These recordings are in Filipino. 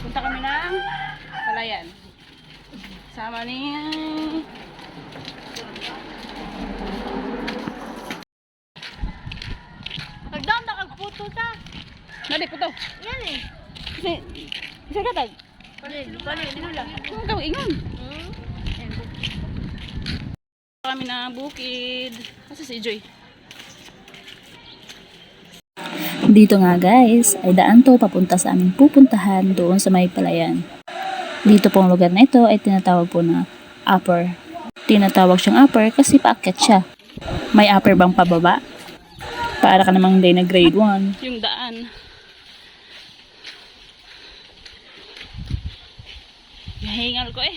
Punta kami ng Palayan. Sama ni Nagdam na kagputo ta. Nadi po to. Yan eh. Kasi isa katag. Bali, lula. Kung ikaw ingon. Hmm? Kami na bukid. Kasi si Joy. Dito nga guys, ay daan to papunta sa aming pupuntahan doon sa may Palayan. Dito pong lugar na ito ay tinatawag po na upper. Tinatawag siyang upper kasi paakyat siya. May upper bang pababa? Para ka namang hindi na grade 1. Yung daan. Hingal ko eh.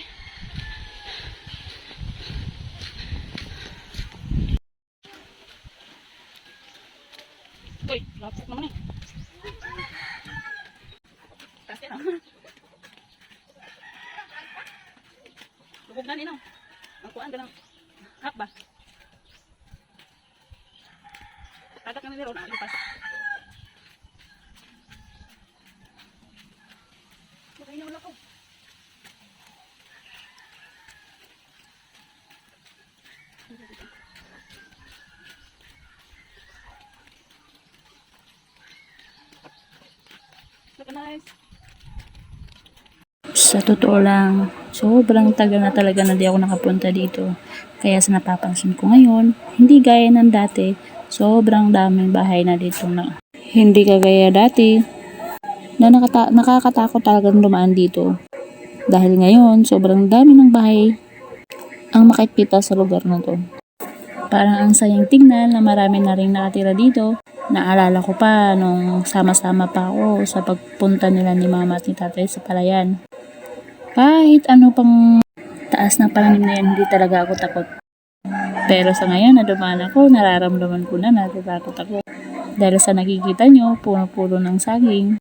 Uy, lapit naman eh. Kasi na. Lugog na nino. Ang kuhaan ka ng hap ba? Tatak na nilo na lipas. Okay na wala ko. Look nice. Sa totoo lang, sobrang tagal na talaga na di ako nakapunta dito. Kaya sa napapansin ko ngayon, hindi gaya ng dati, sobrang daming bahay na dito na. Hindi kagaya dati, na nakakatakot talagang dumaan dito. Dahil ngayon, sobrang dami ng bahay ang makikita sa lugar na to. Parang ang sayang tingnan na marami na rin nakatira dito. Naalala ko pa nung sama-sama pa ako sa pagpunta nila ni mama at ni tatay sa Palayan. Kahit ano pang taas ng pananim na yan, hindi talaga ako takot. Pero sa ngayon na dumaan ako, nararamdaman ko na natatakot ako. Dahil sa nakikita nyo, puno-puno ng saging.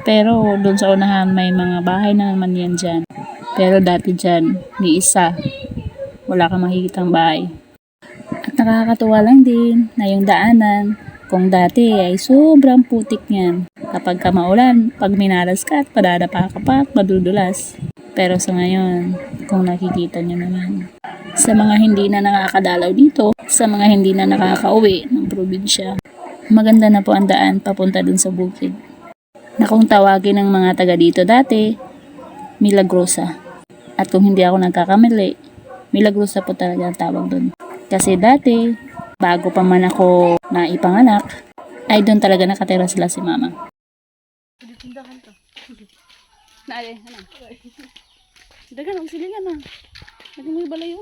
Pero doon sa unahan may mga bahay na naman yan dyan. Pero dati dyan, ni isa, wala kang makikitang bahay. At nakakatuwa lang din na yung daanan, kung dati ay sobrang putik niyan. Kapag ka maulan, pag minalas ka at padadapa ka pa at madudulas. Pero sa ngayon, kung nakikita nyo naman, sa mga hindi na nakakadalaw dito, sa mga hindi na nakakauwi ng probinsya, maganda na po ang daan papunta dun sa bukid. Na kung tawagin ng mga taga dito dati, Milagrosa. At kung hindi ako nagkakamali, Milagrosa po talaga ang tawag dun. Kasi dati, bago pa man ako na ipanganak, ay doon talaga nakatira sila si mama. Tindahan to. Naali, ano? Dagan, ang silingan na. Lagi mo yung balayo.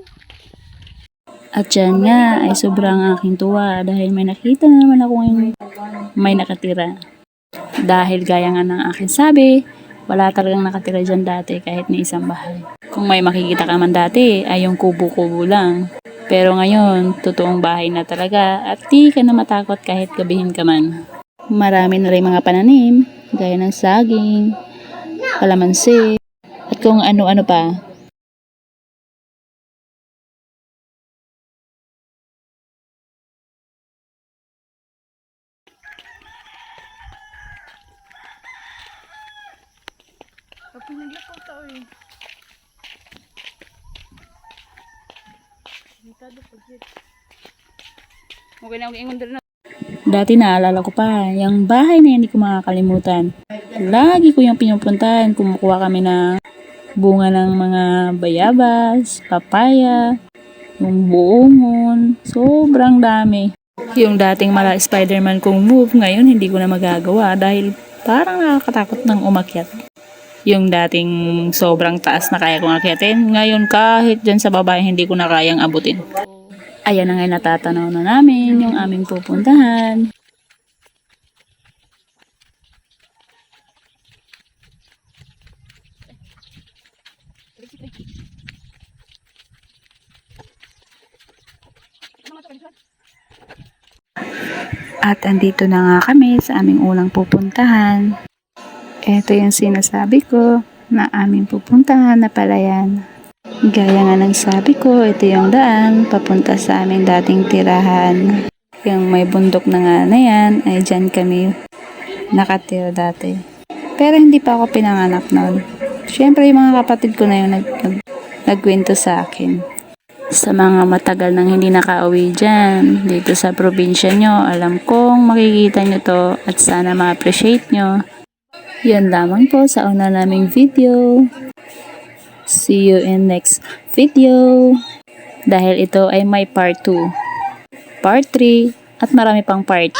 At yan nga ay sobrang aking tuwa dahil may nakita na naman ako ngayon may nakatira. Dahil gaya nga ng aking sabi, wala talagang nakatira dyan dati kahit ni isang bahay. Kung may makikita ka man dati ay yung kubo-kubo lang. Pero ngayon, totoong bahay na talaga at di ka na matakot kahit gabihin ka man. Marami na rin mga pananim, gaya ng saging, kalamansi, at kung ano-ano pa. Kapag naglakaw tao eh. Mitado pagkit. Okay na, ingon din na. Dati naalala ko pa, yung bahay na yan hindi ko makakalimutan. Lagi ko yung pinupuntahan, kumukuha kami ng bunga ng mga bayabas, papaya, yung buongon, sobrang dami. Yung dating mala Spider-Man kong move, ngayon hindi ko na magagawa dahil parang nakakatakot ng umakyat. Yung dating sobrang taas na kaya kong akyatin, ngayon kahit dyan sa baba hindi ko na kayang abutin. Ayan na nga natatanaw na namin yung aming pupuntahan. At andito na nga kami sa aming unang pupuntahan. Ito yung sinasabi ko na aming pupuntahan na Palayan. Gaya nga ng sabi ko, ito yung daan papunta sa aming dating tirahan. Yung may bundok na nga na yan, ay dyan kami nakatira dati. Pero hindi pa ako pinanganak noon. Siyempre, yung mga kapatid ko na yung nagkwento sa akin. Sa mga matagal nang hindi nakauwi dyan, dito sa probinsya nyo, alam kong makikita nyo to at sana ma-appreciate nyo. Yun lamang po sa una naming video. See you in next video. Dahil ito ay may part 2, part 3, at marami pang part.